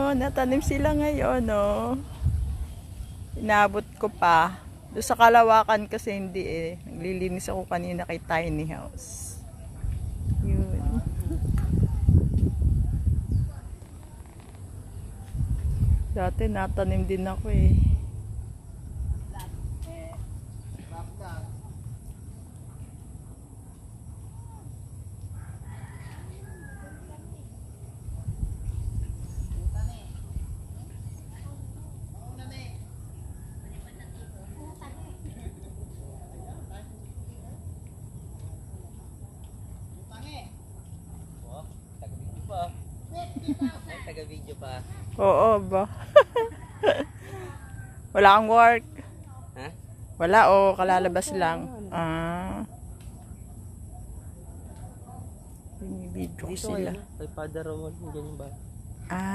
oh, natanim sila ngayon, oh. Inabot ko pa. Doon sa Kalawakan kasi hindi eh. Naglilinis ako kanina kay Tiny House. Yun. Dati natanim din ako eh. Taga-video pa. Oo ba? Wala kang work? Ha? Wala o kalalabas lang? Ah. Binibidyo ko Dito sila. ngayon, kay Father Ramon, yung ganyan ba? Ah.